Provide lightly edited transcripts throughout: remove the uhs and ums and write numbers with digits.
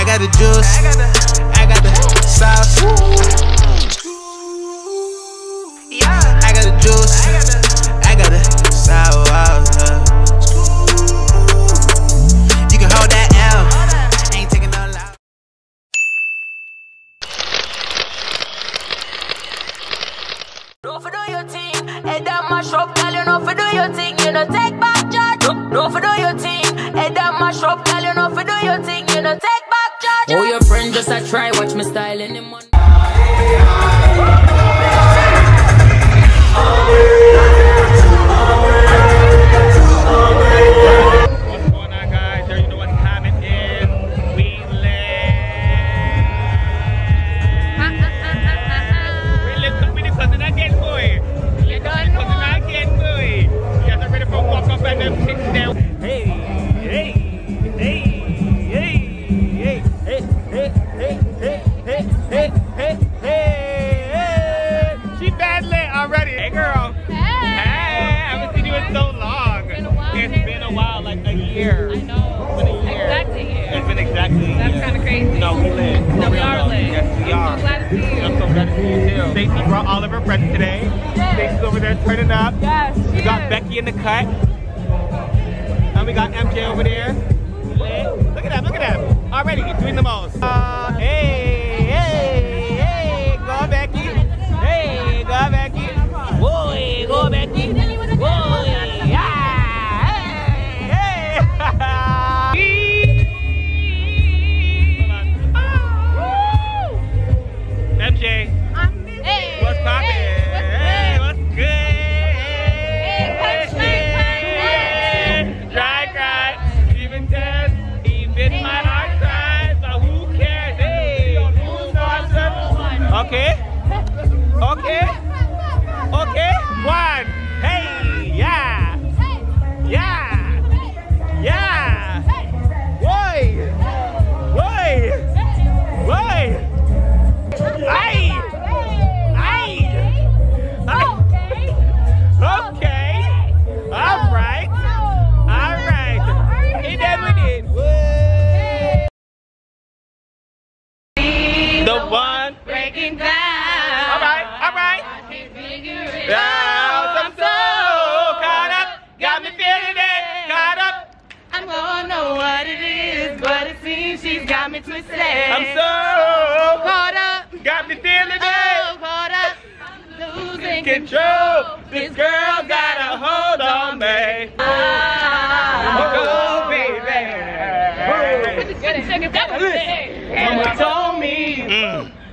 got the juice, I got the sauce. I got the juice, I got the sauce. You can hold that L, ain't taking no loud. Don't for do your thing, head down mash up, girl. You know for do your thing, you know take back charge. Don't for do your thing, head down mash up, girl. You know for do your thing, you know take back charge. Oh, your friend just a try, watch me style in the money. What's going on, guys? There, you know what time it is. We live company cousin again, boy. You don't know. Cousin again, boy. You guys are ready for walk up and them six now. Hey, hey, hey, hey, hey, hey, hey, hey, hey, hey, hey, hey, hey. She bad lit already. Hey, girl. Hey. Hey, I haven't seen you in so long. It's been a while, like a year. I know. It's been a year. Exactly a year. It's been exactly a year. That's kind of crazy. No, we lit. No, we are lit. Yes, we are. I'm so glad to see you. I'm so glad to see you too. Stacey brought all of her friends today. Yes. Stacey's over there turning up. Yes, We got Becky in the cut. And we got MJ over there. Lit. Look at that, look at that. Already doing the most. Hey, hey, hey, go Becky. Hey, go Becky. Boy, go Becky. Boy, yeah. Hey, hey. MJ, Hey. what's poppin'? Hey, what's good? Dry cry, even death, even my heart cries, but who cares? Hey, who's awesome? Okay, okay, okay, one. Hey, yeah, yeah, yeah. Boy, boy, boy. Aye. Okay. All right. All right. He done with it. The one Breaking down. All right. All right. I can't figure it Now I'm so caught up. Got me feeling it. Caught up. I don't know what it is, but it seems she's got me twisted. I'm so caught up. got me feeling it. Caught up. Losing Control. This girl got a hold on me. Oh, baby. Someone told me,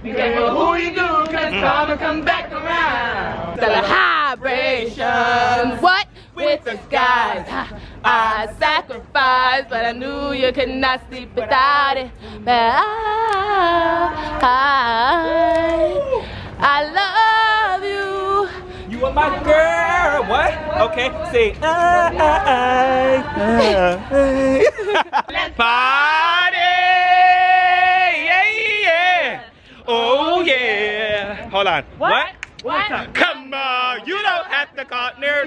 be careful who you do, cause karma come back around. The vibrations, what? With the skies. I sacrificed, but I knew you could not sleep without it. But I love you. You are my girl. What? Okay, say Party! Yeah, yeah. Oh yeah. Hold on. What? Come on, you don't have to call. No.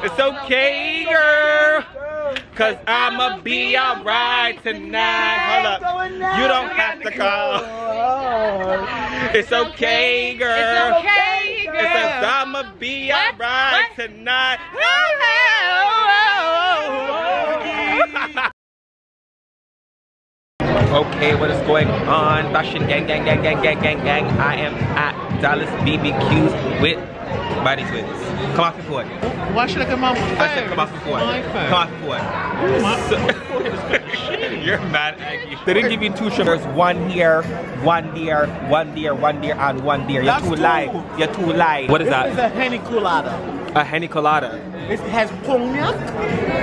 It's okay, girl. Cause I'ma be alright tonight. Hold up. You don't have to call. It's okay, girl. It's okay, girl. It's cause I'ma be alright tonight. Okay, what is going on? Fashion gang. I am at Dalla'S Bbq'S with Body Twins. Come off the court. Why should I come off the phone? I said come off the court. Come off the court. You're mad at you. They didn't give you two sugars. One here, one there, and one there. You're too light. You're too light. What is This that? is a Henny Colada. A Henny Colada. It has cognac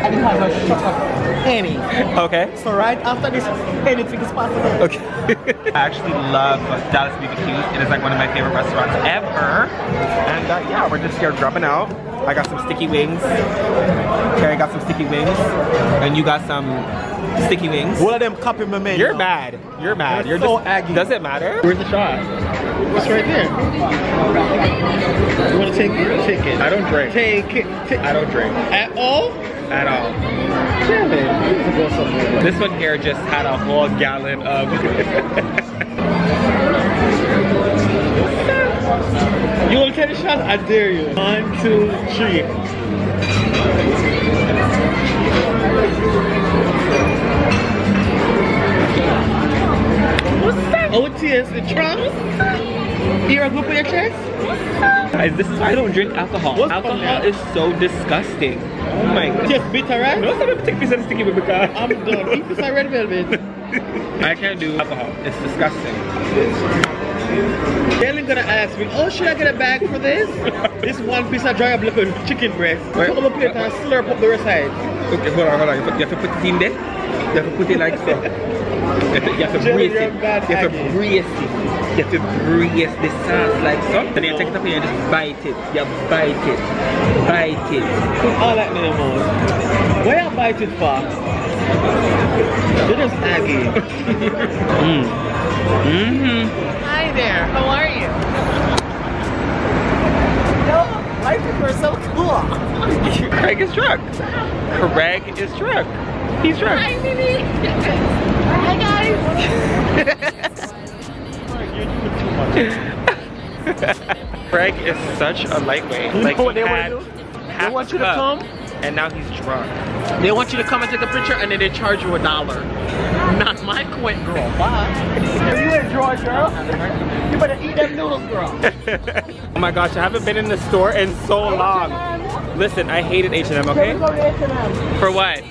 and it has a shot of Henny. Okay. So right after this, anything is possible. Okay. I actually love Dalla'S Bbq'S. It is like one of my favorite restaurants ever. And yeah, we're just here dropping out. I got some sticky wings. Carrie got some sticky wings. And you got some sticky wings. One of them copy my menu. You're mad. You're mad. You're so just aggy. Does it matter? Where's the shot? What's right there? You want to take it? I don't drink. Take it. I don't drink. At all? at all. This one here just had a whole gallon of. You want to take a shot? I dare you. 1, 2, 3. What's that? OTS the Trumps? You're a group of your chest? Guys, this is why I don't drink alcohol. Alcohol is so disgusting. Oh my god. Just bitter, right? No, I'm take piece of sticky with because I'm done. Eat this red velvet. I can't do alcohol. It's disgusting. Dylan gonna ask me, oh, should I get a bag for this? This one piece of dry up liquid chicken breast. Put on a plate and slurp up the rest side. Okay, hold on. You have to put it in there. You have to put it like so. You have to brace it. You have to brace it. You have to brace the sauce like so. Then you take it up and you just bite it. You bite it. Bite it. Put all that in the mouth. Why you bite it for? You're just aggy. Hi there, how are you? No, life is so cool. Craig is drunk. Craig is drunk. He's drunk. Hi, Mimi. Hi, guys. Craig is such a lightweight. You like know what he they had want to do? half They want you to cup, come. and now he's drunk. They want you to come and take a picture and then they charge you $1. Not my quit, girl. Bye. If you enjoy, girl, you better eat them noodles, girl. Oh my gosh, I haven't been in the store in so long. Listen, I hated H&M, okay? For what?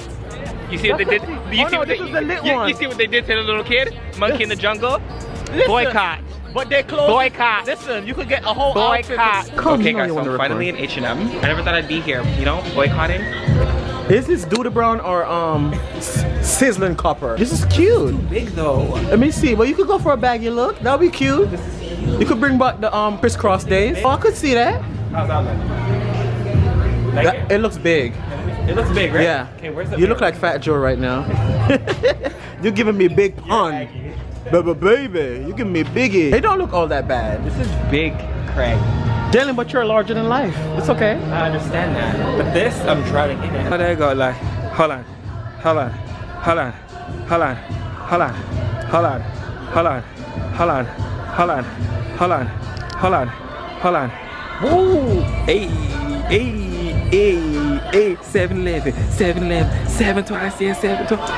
You see what they did? You see what they did to the little kid? Monkey in the Jungle? Listen, Boycott. But they closed. Boycott. Listen, you could get a whole Boycott. outfit. Okay guys, so I'm finally in H&M. I never thought I'd be here, you know, boycotting. Is this Duda Brown or sizzling copper? This is cute. Big though. Let me see. Well, you could go for a baggy look. That would be cute. You could bring back the crisscross days. Oh, I could see that. How's that look? Like It looks big. it looks big, right? Yeah. Okay, where's the You look like Fat Joe right now. You're giving me big pun. Baby, you giving me biggie. They don't look all that bad. This is big, Craig. Dylan, but you're larger than life. It's okay. I understand that. But this, I'm driving in it. Oh, there you go, like, hold on. Hold on. Hold on. Hold on. Hold on. Hold on. Hold on. Hold on. Hold on. Hold on. Hold on. Hold on. Woo! Hey, hey, hey, hey. 7-Eleven, 7-Eleven, 7 twice, yeah, 7 twice.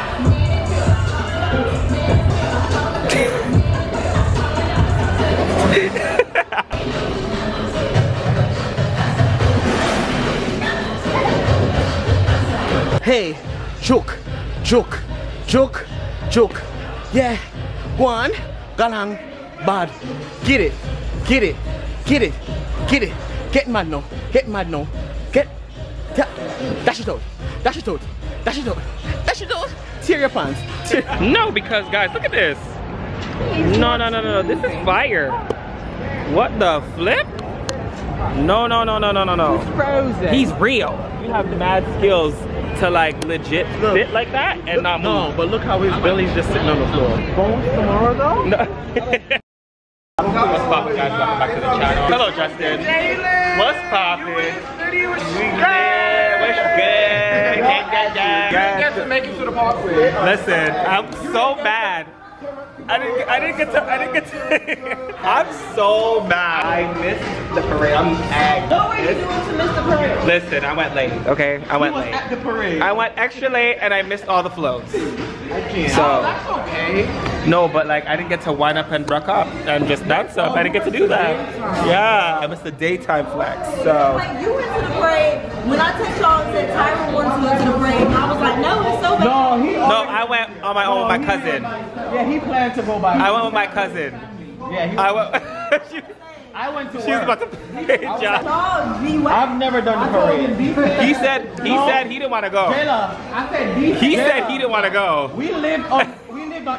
Hey, joke, joke, joke, joke. Yeah, one, galang, bad. Get it, get it, get it, get it. Get mad now, get mad now. Get, dash it out, dash it out, dash it out, dash it out. Tear your pants. No, because guys, look at this. No, no, no, no, no. This is fire. What the flip? No, no, no, no, no, no, no. He's frozen. He's real. You have the mad skills to like legit sit like that and not move. No, but look how his belly's just sitting on the floor. Bones tomorrow though? No. What's poppin', guys? Welcome back to the channel. Hello, Justin. What's poppin'? What's good? Get to make it to the parkway. Listen, I'm so mad. I didn't get to. I'm so mad. I missed the parade. I'm agged. What were you doing to miss the parade? Listen, I went late. Okay, I went late. At the parade. I went extra late and I missed all the floats. I can't. So Oh, that's okay. no, but like I didn't get to wind up and rock up and just dance up. I didn't get to do that. Yeah, I missed the daytime flex. So Like you went to the parade. When I text y'all and said Tyra wants to go to the parade, I was like, no, it's so bad. No, he. no, I went on my own with my cousin. Yeah, he planned to go by. I went with my cousin. Yeah, he. I went. I went to She was work. about to play a job. Y'all be wet. I've never done the parade. He said he didn't want to go. Jayla, I said He said he didn't want to go. We lived on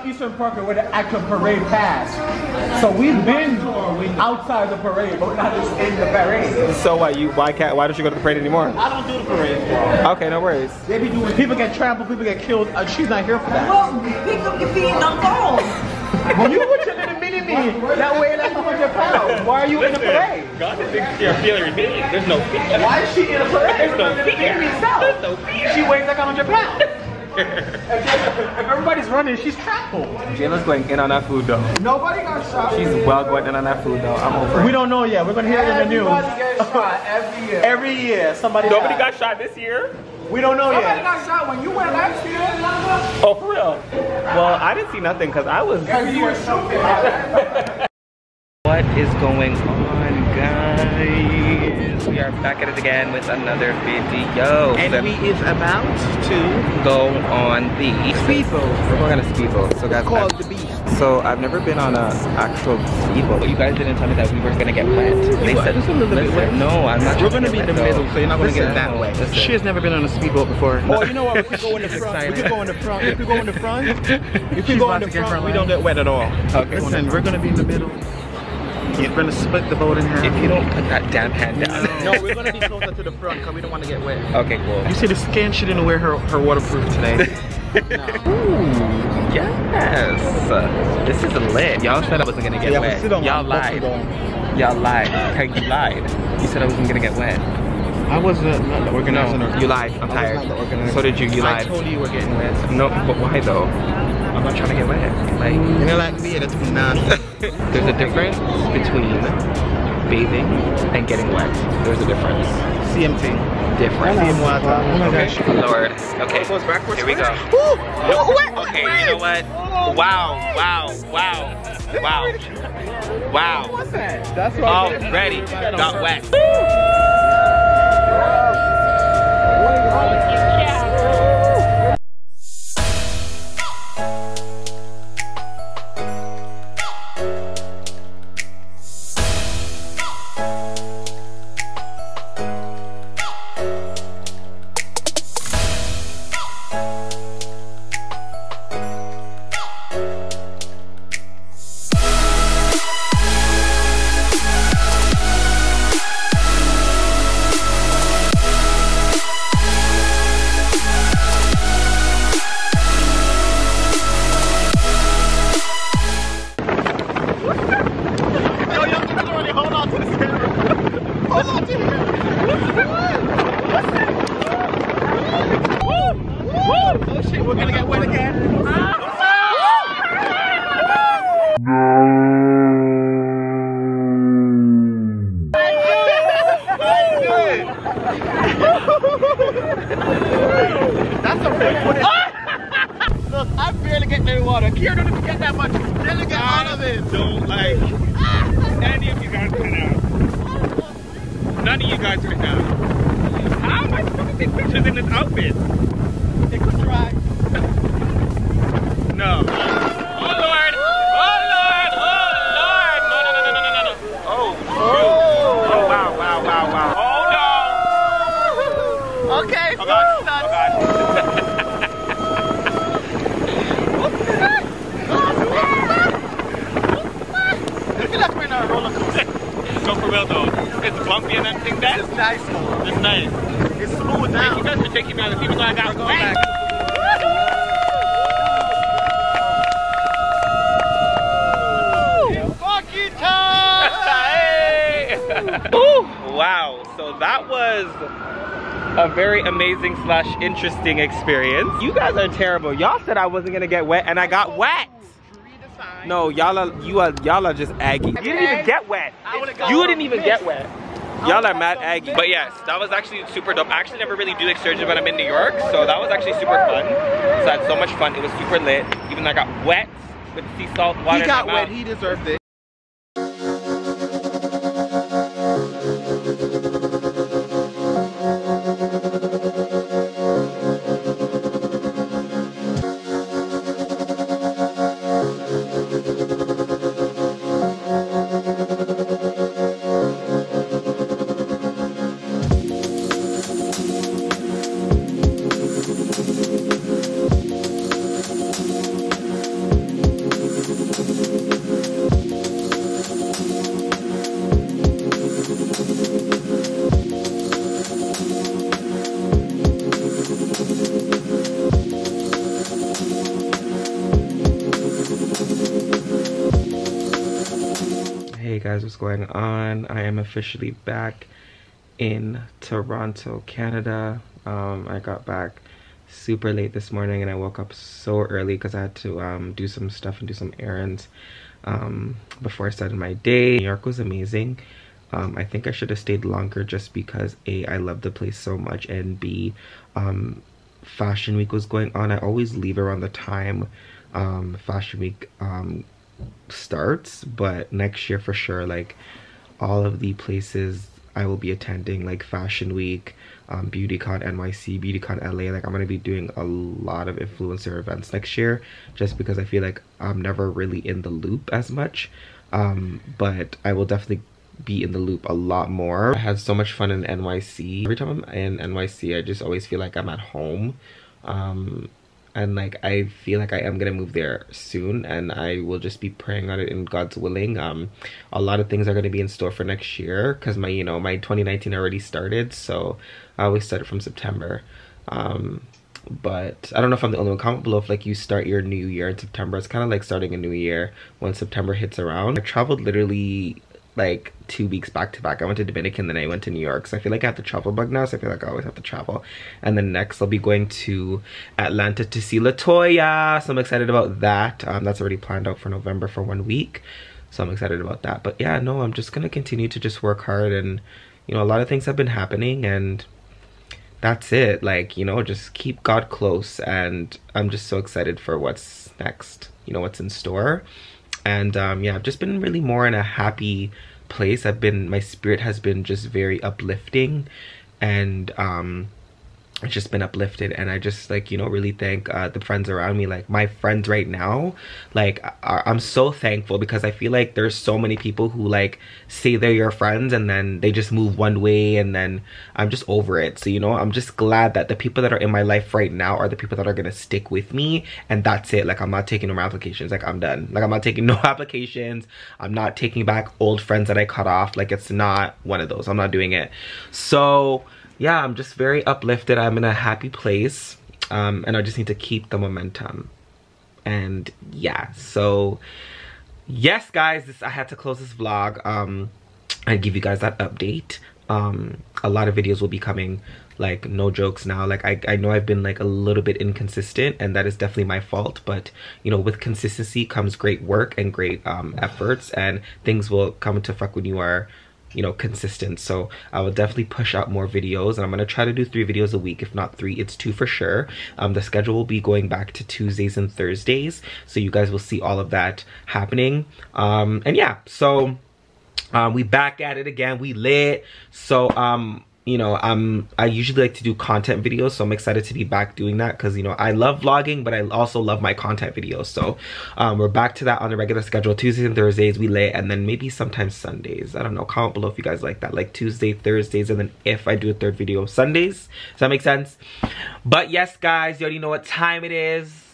Eastern Parkway where the actual parade passed. So we've been outside the parade, but not just in the parade. So what? Why don't you go to the parade anymore? I don't do the parade. Okay, no worries. They be doing. People get trampled, people get killed. She's not here for that. Well, pick up your feet and don't fall. Well, you with your little mini me. that weigh like 100 pounds. Why are you in a parade? God thinks you're feeling me. There's no fear. Why is she in a parade? There's no fear. There's no fear. She weighs like 100 pounds. If everybody's running, she's trampled. Jayla's going in on that food though. Nobody got shot. She's well going in on that food though. I'm over it. We don't know yet. We're gonna hear it in the news. Everybody gets shot every year. Every year, somebody Nobody died. got shot this year? We don't know Somebody yet. got shot when you went last year. Oh, for real? Well, I didn't see nothing because I was... Every year something. What is going on, guys? We are back at it again with another video. And we is about to go on the speedboat. We're going on a speedboat. So guys, Called the Beast. So I've never been on an actual speedboat. You guys didn't tell me that we were gonna get wet. They said just a little bit wet. No, I'm not. We're gonna be in the middle, so you're not gonna get that Listen, wet. listen. She has never been on a speedboat before. Oh, you know what? We could go in the front. We could go in the front. If we go in the front, if we go in the front, we don't get wet at all. Okay. Listen, we're gonna be in the middle. We're gonna split the boat in half. If you don't put that damn hand down. No, we're gonna be closer to the front because we don't want to get wet. Okay, cool. You see, the skin, she didn't wear her waterproof today. Ooh, yes. This is lit. Y'all said I wasn't gonna get wet. Y'all lied. Y'all lied. Okay, you lied. You said I wasn't gonna get wet. I was not the organizer. No, you lied. I'm tired. Not the organizer. So did you. You lied. I told you were getting wet. No, but why though? I'm not trying to get wet. Like, you know, like me, that's nasty. There's a difference between bathing and getting wet. There's a difference. CMT. Different. Same water. Oh my gosh. Lord. Okay. It goes backwards. Here we go. Okay, you know what? Wow, wow, wow, wow. Wow. What's that? That's what Already got wet. We're gonna get wet again. That's a big one. Look, I'm barely getting any water. Kier don't even get that much. Barely get all of it. Don't like any of you guys right now. None of you guys right now. How am I supposed to take pictures in this outfit? It could try. No. Oh Lord! Oh Lord! Oh Lord! No, no, no, no, no, no, no. Oh, shoot. Oh wow, wow, wow, wow. Oh no! Okay. Oh God. Oh God. Look at us, we're in a roller coaster. So for real though, it's bumpy and everything. That It's nice though. it's nice. It's smooth Thank you now. guys for taking me on the people that I got Go wet. back. Fucking time! Hey! Ooh, wow, so that was a very amazing / interesting experience. You guys are terrible. Y'all said I wasn't gonna get wet and I got wet. No, y'all are just aggy. You didn't even get wet. You didn't even get wet. Y'all are mad aggy. But yes, that was actually super dope. I actually never really do excursions when I'm in New York, so that was actually super fun. So I had so much fun. It was super lit. Even though I got wet with sea salt water. He got in my wet, mouth. he deserved it. guys, what's going on? I am officially back in Toronto, Canada. I got back super late this morning and I woke up so early because I had to do some stuff and do some errands before I started my day. New York was amazing. I think I should have stayed longer just because A, I love the place so much, and B, Fashion Week was going on. I always leave around the time Fashion Week starts, but next year for sure, like all of the places I will be attending, like Fashion Week, BeautyCon NYC, BeautyCon LA, like I'm gonna be doing a lot of influencer events next year just because I feel like I'm never really in the loop as much, but I will definitely be in the loop a lot more. I had so much fun in NYC. Every time I'm in NYC, I just always feel like I'm at home, and like I feel like I am gonna move there soon, and I will just be praying on it in God's willing. A lot of things are gonna be in store for next year because my my 2019 already started, so I always started from September. But I don't know if I'm the only one. Comment below if like you start your new year in September. It's kind of like starting a new year when September hits around. I traveled literally like 2 weeks back to back. I went to Dominican, then I went to New York, so I feel like I have the travel bug now, so I feel like I always have to travel. And then next I'll be going to Atlanta to see LaToya, so I'm excited about that. That's already planned out for November for 1 week, so I'm excited about that. But yeah, no, I'm just gonna continue to just work hard, and a lot of things have been happening, and that's it. Like, just keep God close, and I'm just so excited for what's next, what's in store. And yeah, I've just been really more in a happy place. My spirit has been just very uplifting, and it's just been uplifted, and I just like really thank the friends around me, like my friends right now. Like I'm so thankful because I feel like there's so many people who like say they're your friends and then they just move one way, and then I'm just over it. So I'm just glad that the people that are in my life right now are the people that are gonna stick with me, and that's it. Like I'm not taking no more applications. Like I'm done. Like I'm not taking no applications. I'm not taking back old friends that I cut off. Like it's not one of those. I'm not doing it. So yeah, I'm just very uplifted. I'm in a happy place, and I just need to keep the momentum. And yeah, so yes guys, I had to close this vlog and give you guys that update. A lot of videos will be coming, like no jokes now. Like I know I've been like a little bit inconsistent, and that is definitely my fault, but with consistency comes great work and great efforts, and things will come into effect when you are consistent. So I will definitely push out more videos, and I'm gonna try to do 3 videos a week. If not 3, it's 2 for sure. The schedule will be going back to Tuesdays and Thursdays, so you guys will see all of that happening. And yeah, so we back at it again. We lit. So I usually like to do content videos, so I'm excited to be back doing that because I love vlogging, but I also love my content videos. So we're back to that on a regular schedule. Tuesdays and Thursdays we lay, and then maybe sometimes Sundays. I don't know, comment below if you guys like that, like Tuesday, Thursdays, and then if I do a 3rd video, Sundays. Does that make sense? But yes guys, you already know what time it is.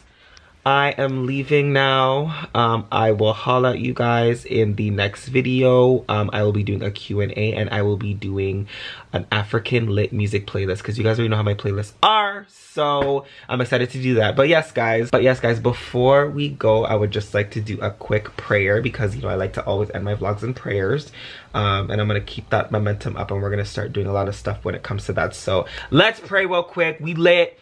I am leaving now. I will holla at you guys in the next video. I will be doing a Q&A, and I will be doing an African lit music playlist because you guys already know how my playlists are. So I'm excited to do that. But yes guys, before we go, I would just like to do a quick prayer because I like to always end my vlogs in prayers. And I'm gonna keep that momentum up, and we're gonna start doing a lot of stuff when it comes to that. So let's pray real quick. We lit.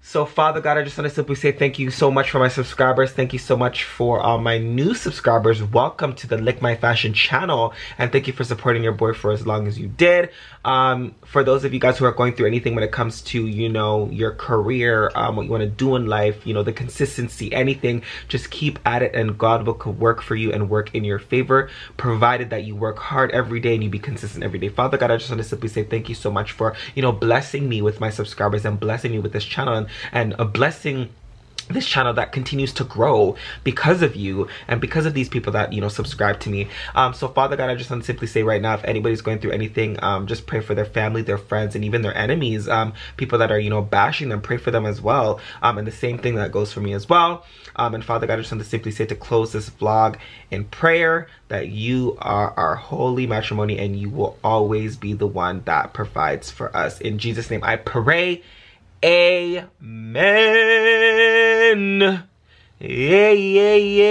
So Father God, I just want to simply say thank you so much for my subscribers. Thank you so much for all my new subscribers. Welcome to the Lick My Fashion channel, and thank you for supporting your boy for as long as you did. For those of you guys who are going through anything when it comes to your career, what you want to do in life, the consistency, anything, just keep at it, and God will work for you and work in your favor, provided that you work hard every day and you be consistent every day. Father God, I just want to simply say thank you so much for blessing me with my subscribers and blessing me with this channel, and a blessing this channel that continues to grow because of you and because of these people that subscribe to me. So Father God, I just want to simply say right now, if anybody's going through anything, just pray for their family, their friends, and even their enemies, people that are bashing them. Pray for them as well, and the same thing that goes for me as well. And Father God, I just want to simply say, to close this vlog in prayer, that you are our holy matrimony, and you will always be the one that provides for us. In Jesus' name I pray. Amen. Amen.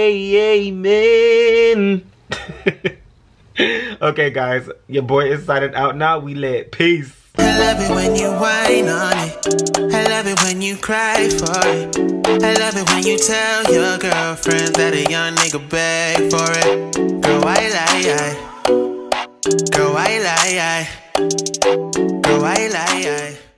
Okay, guys, your boy is signing out now. We lit. Peace. I love it when you whine on it. I love it when you cry for it. I love it when you tell your girlfriends that a young nigga beg for it. Girl, I lie. Girl, I lie. Girl, I lie.